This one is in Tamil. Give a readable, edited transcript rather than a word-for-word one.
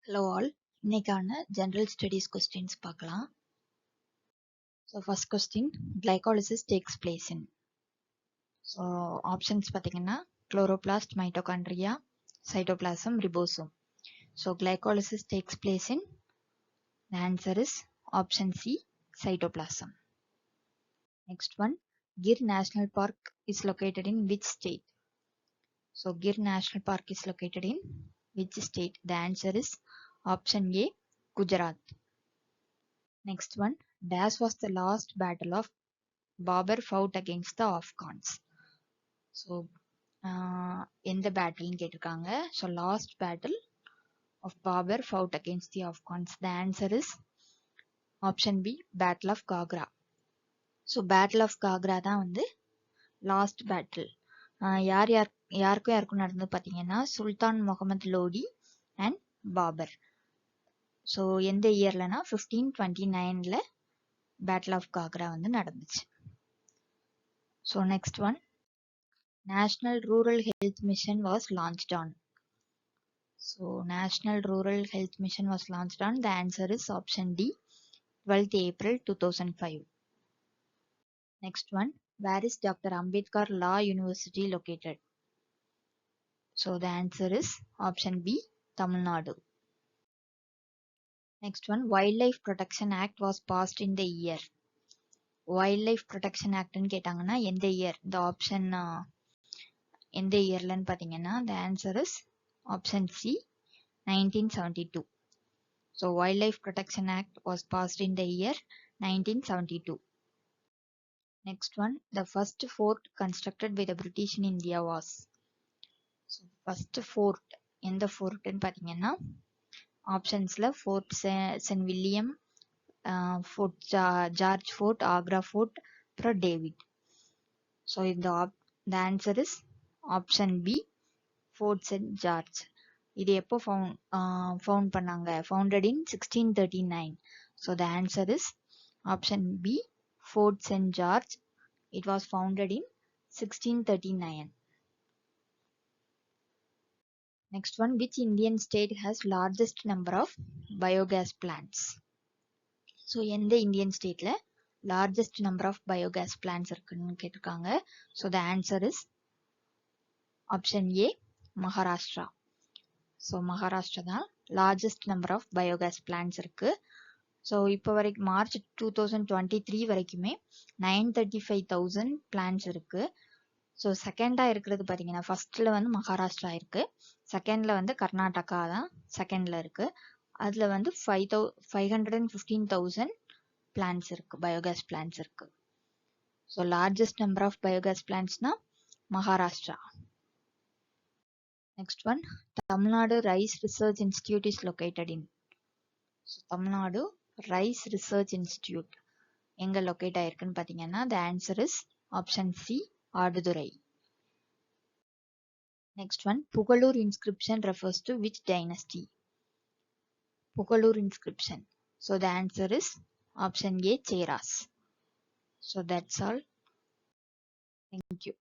Hello all. இன்னைக்கான general studies questions பார்க்கலாம். So first question, glycolysis takes place in. So options பார்த்தீங்கன்னா chloroplast, mitochondria, cytoplasm, ribosome. So glycolysis takes place in. The answer is option C, cytoplasm. Next one, Gir National Park is located in which state? So Gir National Park is located in which state? The answer is option A, Gujarat. Next one, Dash was the last battle of Babur fought against the Afghans. So, எந்த பேட்டில்னு கேட்டிருக்காங்க. So, last battle of Babur fought against the Afghans. The answer is option B, Battle of Gagra. So, Battle of Gagra தான் வந்து last battle. யாருக்கும் நடந்து பார்த்தீங்கன்னா சுல்தான் முகமது லோடி அண்ட் பாபர். ஸோ எந்த இயர்லனா 1529ல பேட்டில் ஆஃப் காக்ரா வந்து நடந்துச்சு. So next one, National Rural Health Mission was launched on. So National Rural Health Mission was launched on. The answer is option D, 12th April 2005. Next one, where is Dr. Ambedkar Law University located? So the answer is option B, Tamil Nadu. Next one, Wildlife Protection Act was passed in the year. Wildlife Protection Act ன்னு கேட்டாங்கன்னா எந்த இயர்? இந்த ஆப்ஷன் எந்த இயர்லன்னு பார்த்தீங்கன்னா the answer is option C, 1972. So Wildlife Protection Act was passed in the year 1972. Next one, the first fort constructed by the British in India was. So first fort எந்த ஃபோர்ட்னு பார்த்தீங்கன்னா ஆப்ஷன்ஸ்ல fort saint William, fort George fort, Agra fort, அப்புறம் டேவிட். ஸோ இந்த answer is option B, fort saint George. இது எப்போ ஃபவுண்ட் பண்ணாங்க? Founded in 1639. So the answer is option B, fort saint George. It was founded in 1639. Next one, which Indian state has largest number of biogas plants? So எந்த இந்தியன் ஸ்டேட்ல largest number of biogas plants இருக்குன்னு கேட்டிருக்காங்க. So the answer is option A, Maharashtra. So Maharashtra தான் largest number of biogas plants இருக்கு. ஸோ இப்போ வரைக்கும் மார்ச் 2023 வரைக்குமே 935,000 பிளான்ஸ் இருக்கு. ஸோ செகண்டா இருக்கிறது பார்த்தீங்கன்னா ஃபர்ஸ்ட்ல வந்து மகாராஷ்டிரா இருக்கு, செகண்ட்ல வந்து கர்நாடகா தான் செகண்ட்ல இருக்கு. அதுல வந்து 515,000 பிளான்ஸ் இருக்கு, பயோகேஸ் பிளான்ஸ் இருக்கு. So largest number of biogas பிளான்ஸ்னா Maharashtra. Next one, Tamil Nadu rice research institute is located in. Tamil Nadu rice research institute எங்க லொகேட் ஆயிருக்குன்னு பாத்தீங்கன்னா the answer is option C, Aduthurai. Next one, Pugalur inscription refers to which dynasty? Pugalur inscription. So the answer is option A, Cheras. So that's all. Thank you.